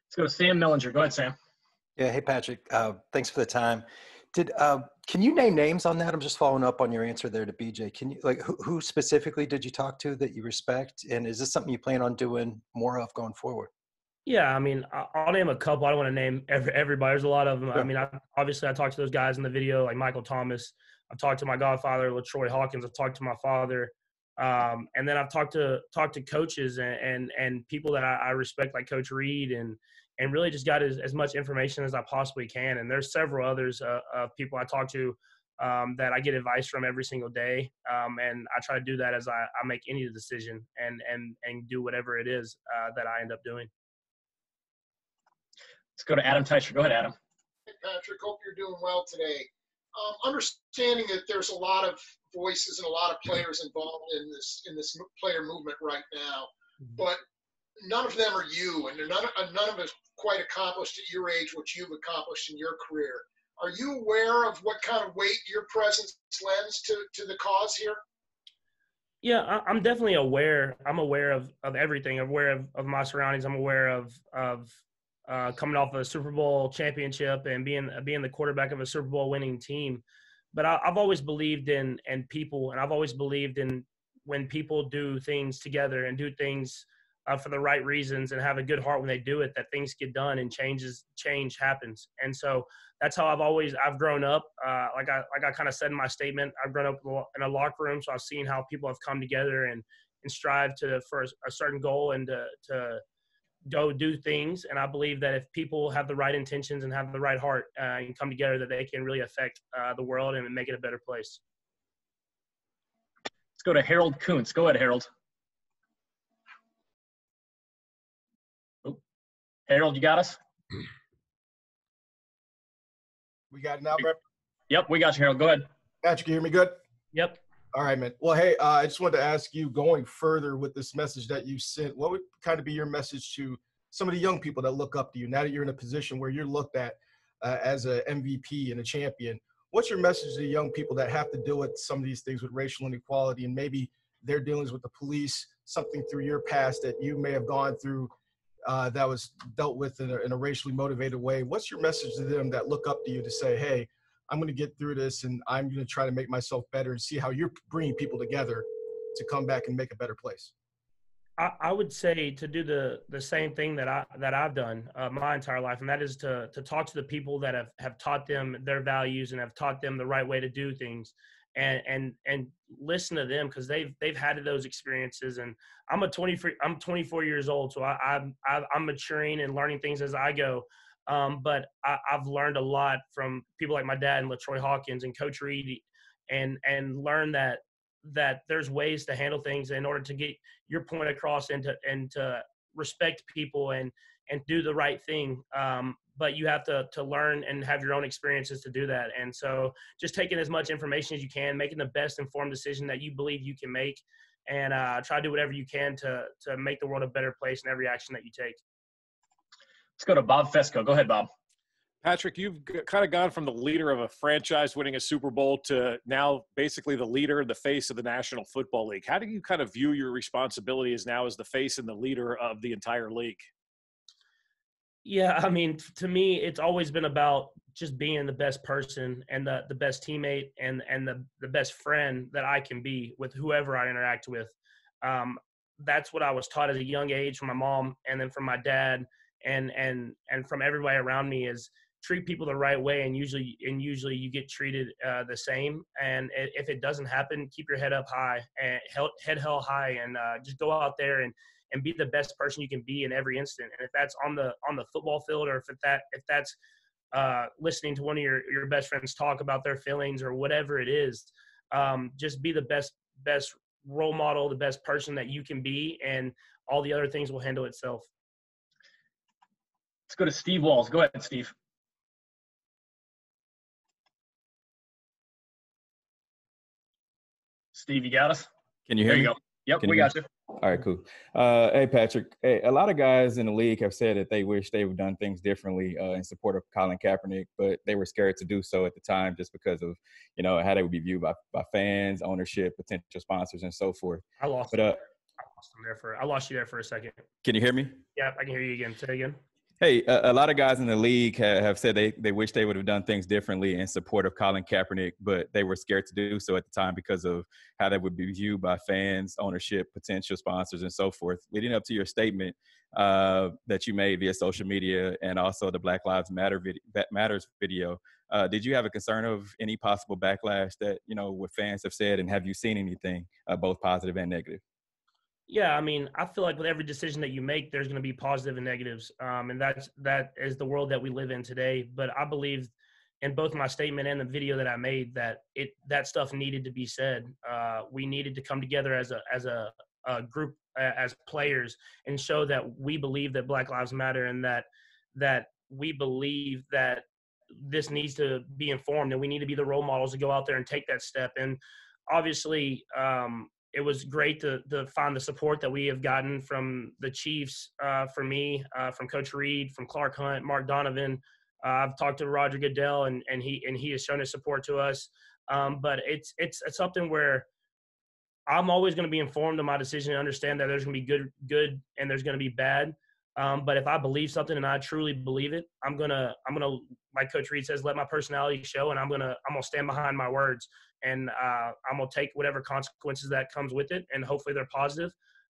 Let's go to Sam Mellinger. Go ahead, Sam. Yeah. Hey, Patrick. Thanks for the time. Can you name names on that? I'm just following up on your answer there to BJ. Can you, like, who specifically did you talk to that you respect? And is this something you plan on doing more of going forward? Yeah, I mean, I'll name a couple. I don't want to name everybody. There's a lot of them. Sure. I mean, obviously I talked to those guys in the video, like Michael Thomas. I've talked to my godfather, LaTroy Hawkins. I've talked to my father, and then I've talked to coaches and people that I respect, like Coach Reed, and really just got as much information as I possibly can. And there's several others of people I talk to that I get advice from every single day, and I try to do that as I make any decision and do whatever it is that I end up doing. Let's go to Adam Teicher. Go ahead, Adam. Hey, Patrick. Hope you're doing well today. Understanding that there's a lot of voices and a lot of players involved in this player movement right now, but none of them are you, and none of us quite accomplished at your age what you've accomplished in your career. Are you aware of what kind of weight your presence lends to the cause here? Yeah, I'm definitely aware. I'm aware of everything. I'm aware of my surroundings. I'm aware of coming off a Super Bowl championship and being the quarterback of a Super Bowl winning team. But I've always believed in people, and I've always believed in when people do things together and do things for the right reasons and have a good heart when they do it, that things get done and change happens. And so that's how I've grown up. Like I kind of said in my statement, I've grown up in a locker room, so I've seen how people have come together and strive for a certain goal and to go do things. And I believe that if people have the right intentions and have the right heart and come together, that they can really affect the world and make it a better place. Let's go to Harold Kuntz. Go ahead, Harold. Oh, Harold, you got us? We got it now, Brett? Yep, we got you, Harold. Go ahead. Patrick, you hear me good? Yep. All right, man. Well, hey, I just wanted to ask you, going further with this message that you sent, what would kind of be your message to some of the young people that look up to you now that you're in a position where you're looked at as an MVP and a champion? What's your message to the young people that have to deal with some of these things with racial inequality and maybe their dealings with the police, something through your past that you may have gone through that was dealt with in a racially motivated way? What's your message to them that look up to you to say, hey, I'm going to get through this and I'm going to try to make myself better, and see how you're bringing people together to come back and make a better place? I would say to do the same thing that I've done my entire life, and that is to talk to the people that have taught them their values and have taught them the right way to do things, and listen to them, because they've had those experiences. And I'm 24 years old, so I'm maturing and learning things as I go. But I've learned a lot from people like my dad and LaTroy Hawkins and Coach Reed, and learned that there's ways to handle things in order to get your point across and to respect people and do the right thing. But you have to learn and have your own experiences to do that. And so just taking as much information as you can, making the best informed decision that you believe you can make, and try to do whatever you can to make the world a better place in every action that you take. Let's go to Bob Fesco. Go ahead, Bob. Patrick, you've kind of gone from the leader of a franchise winning a Super Bowl to now basically the leader, the face of the National Football League. How do you kind of view your responsibility as now as the face and the leader of the entire league? Yeah, I mean, to me, it's always been about just being the best person and the best teammate and the best friend that I can be with whoever I interact with. That's what I was taught at a young age from my mom, and then from my dad, and from everybody around me, is treat people the right way, and usually you get treated the same. And if it doesn't happen, keep your head up high and head held high, and just go out there and be the best person you can be in every instant. And if that's on the football field, or if that's listening to one of your best friends talk about their feelings or whatever it is, just be the best role model, the best person that you can be, and all the other things will handle itself. Let's go to Steve Walls. Go ahead, Steve. Steve, you got us? Can you hear me? There you go. Yep, we got you. All right, cool. Hey, Patrick. Hey, a lot of guys in the league have said that they wish they would have done things differently in support of Colin Kaepernick, but they were scared to do so at the time just because of, how they would be viewed by fans, ownership, potential sponsors, and so forth. I lost you there for a second. Can you hear me? Yeah, I can hear you again. Say again. Hey, a lot of guys in the league have said they wish they would have done things differently in support of Colin Kaepernick, but they were scared to do so at the time because of how they would be viewed by fans, ownership, potential sponsors, and so forth. Leading up to your statement that you made via social media and also the Black Lives Matters video, did you have a concern of any possible backlash that, what fans have said, and have you seen anything, both positive and negative? Yeah, I mean, I feel like with every decision that you make, there's going to be positive and negatives, and that is the world that we live in today. But I believe, in both my statement and the video that I made, that that stuff needed to be said. We needed to come together as a group, as players, and show that we believe that Black Lives Matter, and that we believe that this needs to be informed, and we need to be the role models to go out there and take that step. And obviously, it was great to find the support that we have gotten from the Chiefs, for me, from Coach Reed, from Clark Hunt, Mark Donovan. I've talked to Roger Goodell, and he has shown his support to us. But it's something where I'm always going to be informed of my decision and understand that there's going to be good and there's going to be bad. But if I believe something and I truly believe it, I'm gonna, like Coach Reed says, let my personality show, and I'm gonna stand behind my words, and I'm gonna take whatever consequences that comes with it, and hopefully they're positive.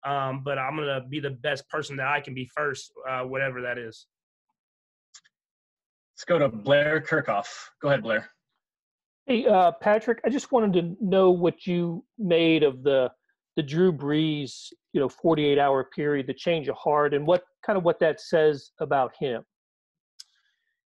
But I'm gonna be the best person that I can be first, whatever that is. Let's go to Blair Kirchhoff. Go ahead, Blair. Hey, Patrick, I just wanted to know what you made of the Drew Brees, 48-hour period, the change of heart, and what that says about him.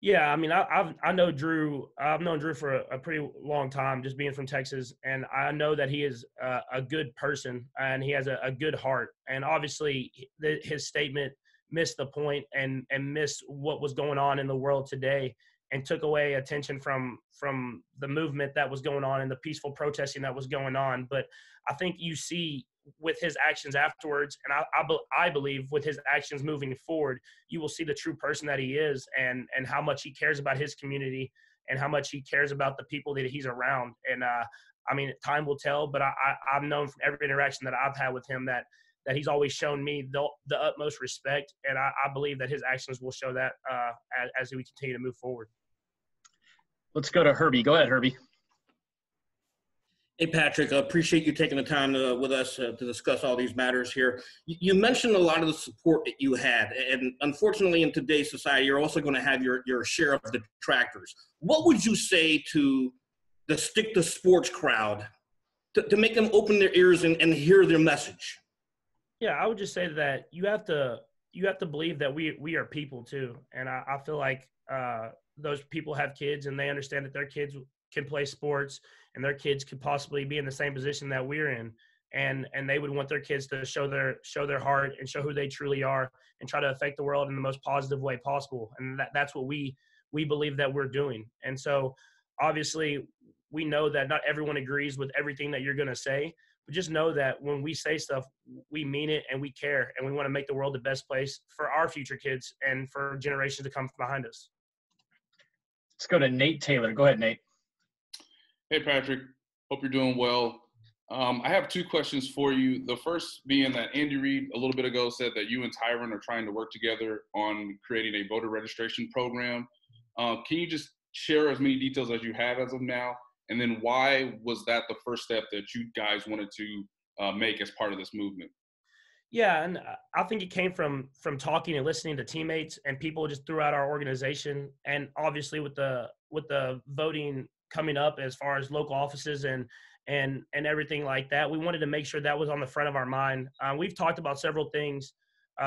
Yeah, I mean, I know Drew. I've known Drew for a pretty long time, just being from Texas, and I know that he is a good person and he has a good heart. And obviously, his statement missed the point and missed what was going on in the world today, and took away attention from the movement that was going on and the peaceful protesting that was going on. But I think you see with his actions afterwards, and I believe with his actions moving forward, you will see the true person that he is, and how much he cares about his community and how much he cares about the people that he's around. And I mean, time will tell, but I've known from every interaction that I've had with him that he's always shown me the utmost respect, and I believe that his actions will show that as we continue to move forward. Let's go to Herbie. Go ahead, Herbie. Hey, Patrick, I appreciate you taking the time with us to discuss all these matters here. You mentioned a lot of the support that you had, and unfortunately in today's society, you're also going to have your share of detractors. What would you say to the stick to sports crowd to make them open their ears and hear their message? Yeah, I would just say that you have to believe that we are people too. And I feel like those people have kids, and they understand that their kids can play sports, and their kids could possibly be in the same position that we're in, and they would want their kids to show their heart and show who they truly are, and try to affect the world in the most positive way possible. And that's what we believe that we're doing. And so obviously we know that not everyone agrees with everything that you're going to say, but just know that when we say stuff, we mean it and we care, and we want to make the world the best place for our future kids and for generations to come behind us. Let's go to Nate Taylor. Go ahead, Nate. Hey, Patrick. Hope you're doing well. I have two questions for you. The first being that Andy Reid a little bit ago said that you and Tyrann are trying to work together on creating a voter registration program. Can you just share as many details as you have as of now? And then why was that the first step that you guys wanted to make as part of this movement? Yeah, and I think it came from talking and listening to teammates and people just throughout our organization, and obviously with the voting coming up as far as local offices and everything like that, we wanted to make sure that was on the front of our mind. We've talked about several things,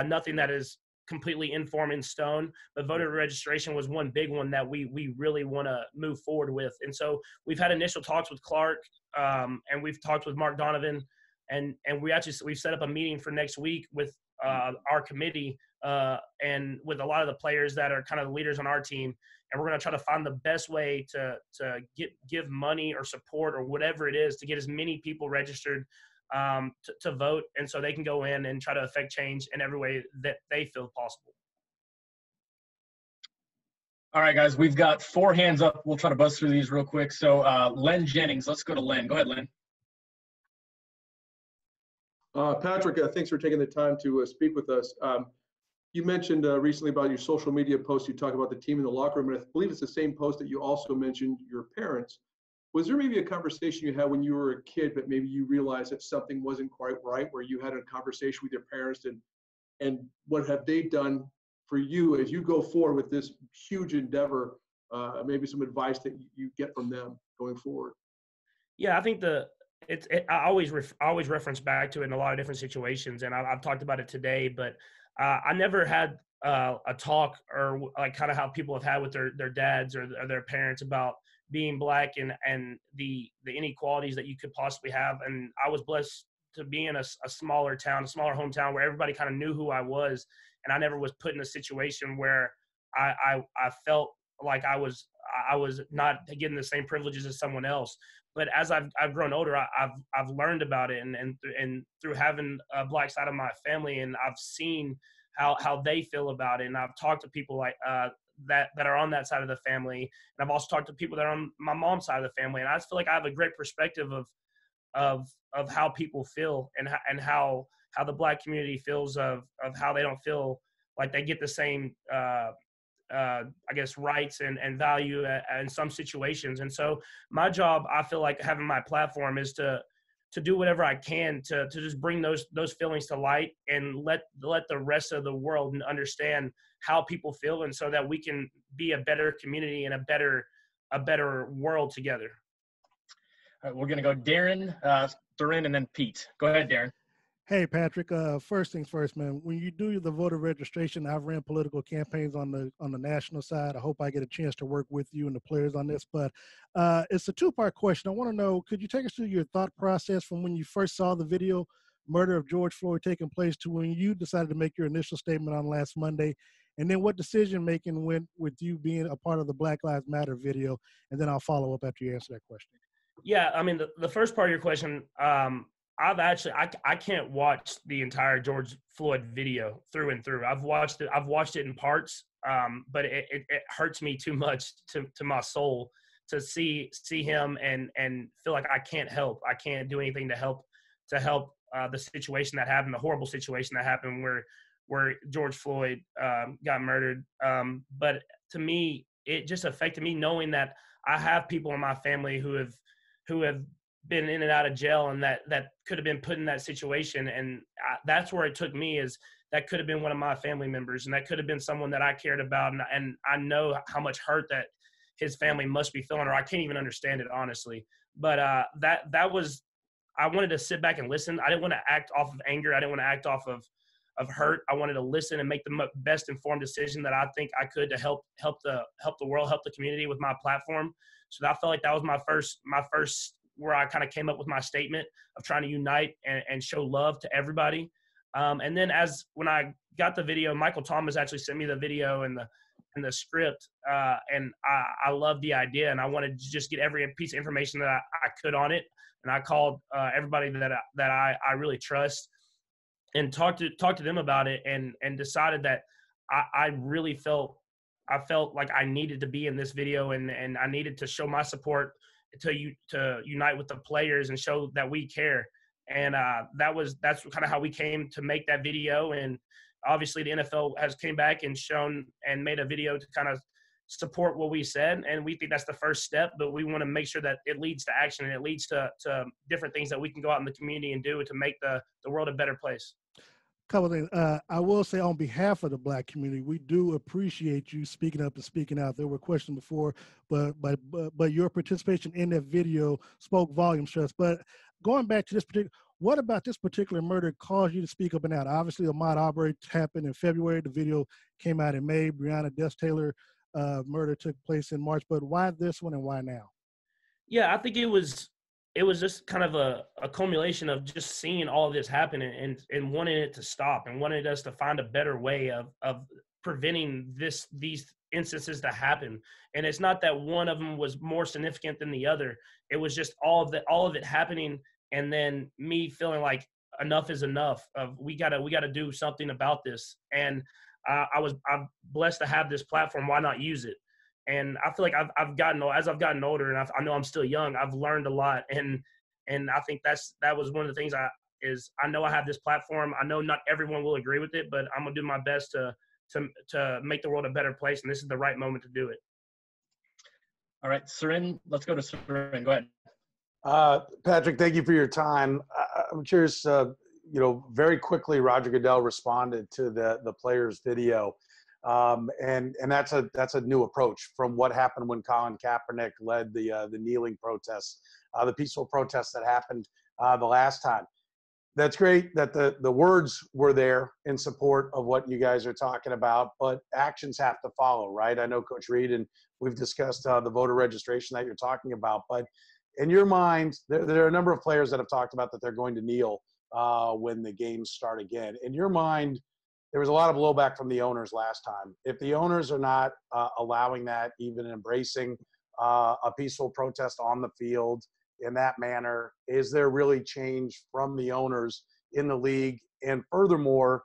nothing that is completely informed in stone, but voter registration was one big one that we really want to move forward with. And so we've had initial talks with Clark, and we've talked with Mark Donovan, and we've set up a meeting for next week with our committee and with a lot of the players that are kind of the leaders on our team. And we're going to try to find the best way to give money or support or whatever it is to get as many people registered to vote, and so they can go in and try to affect change in every way that they feel possible. All right, guys, we've got 4 hands up. We'll try to buzz through these real quick. So Len Jennings, let's go to Len. Go ahead, Len. Patrick, thanks for taking the time to speak with us. you mentioned recently about your social media post. You talk about the team in the locker room, and I believe it's the same post that you also mentioned your parents. Was there maybe a conversation you had when you were a kid, but maybe you realized that something wasn't quite right, where you had a conversation with your parents, and what have they done for you as you go forward with this huge endeavor? Maybe some advice that you get from them going forward. Yeah, I think I always reference back to it in a lot of different situations, and I've talked about it today. But I never had a talk or like kind of how people have had with their dads or their parents about being black and the inequalities that you could possibly have. And I was blessed to be in a smaller town, a smaller hometown where everybody kind of knew who I was, and I never was put in a situation where I felt like I was not getting the same privileges as someone else. But as I've grown older, I've learned about it, and through having a black side of my family, and I've seen how they feel about it, and I've talked to people like that are on that side of the family, and I've also talked to people that are on my mom's side of the family, and I just feel like I have a great perspective of how people feel and how the black community feels of how they don't feel like they get the same I guess rights and value in some situations. And so my job, I feel like having my platform is to do whatever I can to just bring those feelings to light and let the rest of the world understand how people feel, and so that we can be a better community and a better world together. All right, we're going to go Darren, Tyrann, and then Pete. Go ahead, Darren. Hey, Patrick. First things first, man. When you do the voter registration, I've ran political campaigns on the national side. I hope I get a chance to work with you and the players on this. But it's a two-part question. I want to know, could you take us through your thought process from when you first saw the video, murder of George Floyd taking place, to when you decided to make your initial statement on last Monday? And then what decision-making went with you being a part of the Black Lives Matter video? And then I'll follow up after you answer that question. Yeah, I mean, the first part of your question, I can't watch the entire George Floyd video through and through. I've watched it in parts, but it hurts me too much to my soul to see him and feel like I can't help. I can't do anything to help the situation that happened, the horrible situation that happened where George Floyd got murdered. But to me, it just affected me knowing that I have people in my family who have been in and out of jail, and that could have been put in that situation. And that's where it took me, is that could have been one of my family members, and that could have been someone that I cared about. And I know how much hurt that his family must be feeling, or I can't even understand it, honestly. But that was, I wanted to sit back and listen. I didn't want to act off of anger. I didn't want to act off of hurt. I wanted to listen and make the best informed decision that I think I could to help the world, help the community with my platform. So I felt like that was my first where I kind of came up with my statement of trying to unite and show love to everybody. And then when I got the video, Michael Thomas actually sent me the video and the script. And I loved the idea, and I wanted to just get every piece of information that I could on it. And I called everybody that I really trust and talked to them about it, and decided that I really felt like I needed to be in this video, and I needed to show my support to unite with the players and show that we care. And that's kind of how we came to make that video. And obviously the NFL has came back and shown and made a video to kind of support what we said. And we think that's the first step, but we want to make sure that it leads to action, and it leads to different things that we can go out in the community and do to make the world a better place. Couple of things. I will say, on behalf of the Black community, we do appreciate you speaking up and speaking out. There were questions before, but your participation in that video spoke volumes to us. But going back to what about this particular murder caused you to speak up and out? Obviously, Ahmaud Arbery happened in February. The video came out in May. Breonna Taylor murder took place in March. But why this one and why now? Yeah, I think it was just kind of a culmination of just seeing all of this happen and wanting it to stop, and wanted us to find a better way of preventing these instances to happen. And it's not that one of them was more significant than the other. It was just all of it happening, and then me feeling like enough is enough. We gotta do something about this. And I'm blessed to have this platform. Why not use it? And I feel like I've gotten older, and I know I'm still young, I've learned a lot. And I think that was one of the things is I know I have this platform. I know not everyone will agree with it, but I'm gonna do my best to make the world a better place, and this is the right moment to do it. All right, Tyrann, let's go to Tyrann. Go ahead. Patrick, thank you for your time. I'm curious, very quickly Roger Goodell responded to the players' video. And that's a new approach from what happened when Colin Kaepernick led the kneeling protests, the peaceful protests that happened the last time. That's great that the words were there in support of what you guys are talking about, but actions have to follow, right? I know Coach Reed, and we've discussed the voter registration that you're talking about, but in your mind, there are a number of players that have talked about that they're going to kneel when the games start again. In your mind, there was a lot of blowback from the owners last time. If the owners are not allowing that, even embracing a peaceful protest on the field in that manner, is there really change from the owners in the league? And furthermore,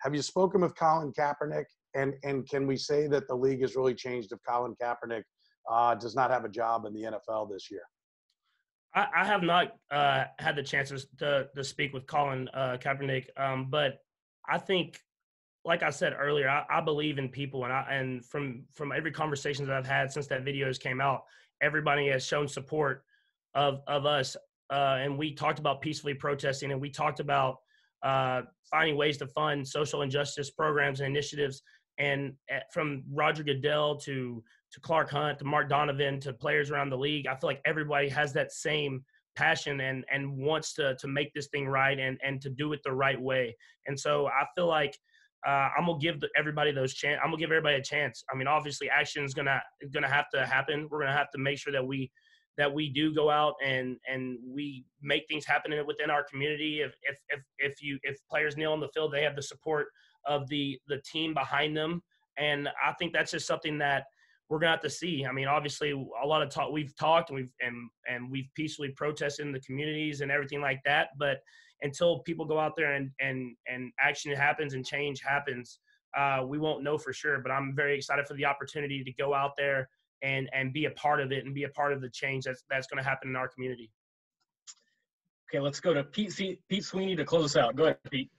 have you spoken with Colin Kaepernick? And can we say that the league has really changed if Colin Kaepernick does not have a job in the NFL this year? I have not had the chances to speak with Colin Kaepernick, but I think, like I said earlier, I believe in people, and from every conversation that I've had since that videos came out, everybody has shown support of us, and we talked about peacefully protesting, and we talked about finding ways to fund social injustice programs and initiatives, and from Roger Goodell to Clark Hunt to Mark Donovan to players around the league, I feel like everybody has that same passion and wants to make this thing right and to do it the right way. And so I feel like I'm gonna give everybody those chance. I'm gonna give everybody a chance. I mean, obviously, action is gonna have to happen. We're gonna have to make sure that we do go out and we make things happen within our community. If players kneel on the field, they have the support of the team behind them, and I think that's just something that we're gonna have to see. I mean, obviously, a lot of talk. We've talked and we've peacefully protested in the communities and everything like that. But until people go out there and action happens and change happens, we won't know for sure. But I'm very excited for the opportunity to go out there and be a part of it and be a part of the change that's going to happen in our community. Okay, let's go to Pete Sweeney to close us out. Go ahead, Pete.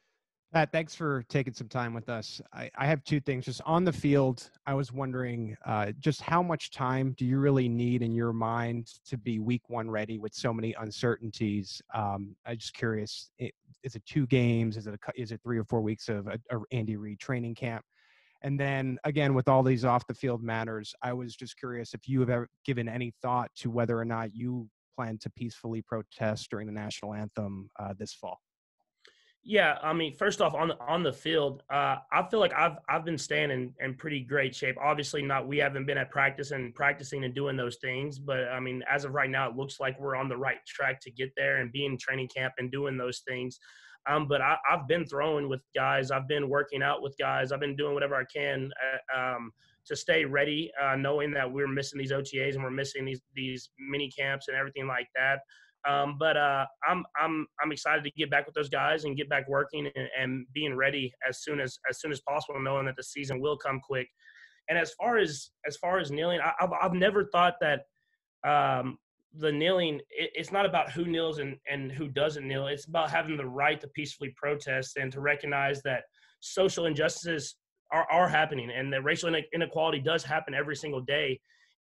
Pat, thanks for taking some time with us. I have two things. Just on the field, I was wondering just how much time do you really need in your mind to be week one ready with so many uncertainties? I'm just curious, is it 2 games? Is it 3 or 4 weeks of a Andy Reid training camp? And then again, with all these off the field matters, I was just curious if you have ever given any thought to whether or not you plan to peacefully protest during the national anthem this fall. Yeah, I mean, first off, on the field, I feel like I've been staying in pretty great shape. Obviously, we haven't been at practicing and doing those things, but I mean, as of right now, it looks like we're on the right track to get there and be in training camp and doing those things. But I've been throwing with guys, I've been working out with guys, I've been doing whatever I can to stay ready, knowing that we're missing these OTAs and we're missing these mini camps and everything like that. But I'm excited to get back with those guys and get back working and being ready as soon as possible, knowing that the season will come quick. And as far as kneeling, I've never thought that the kneeling, it's not about who kneels and who doesn't kneel. It's about having the right to peacefully protest and to recognize that social injustices are happening and that racial inequality does happen every single day.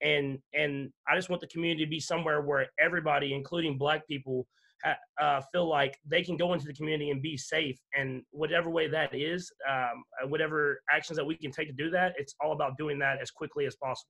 And I just want the community to be somewhere where everybody, including Black people, feel like they can go into the community and be safe. And whatever way that is, whatever actions that we can take to do that, it's all about doing that as quickly as possible.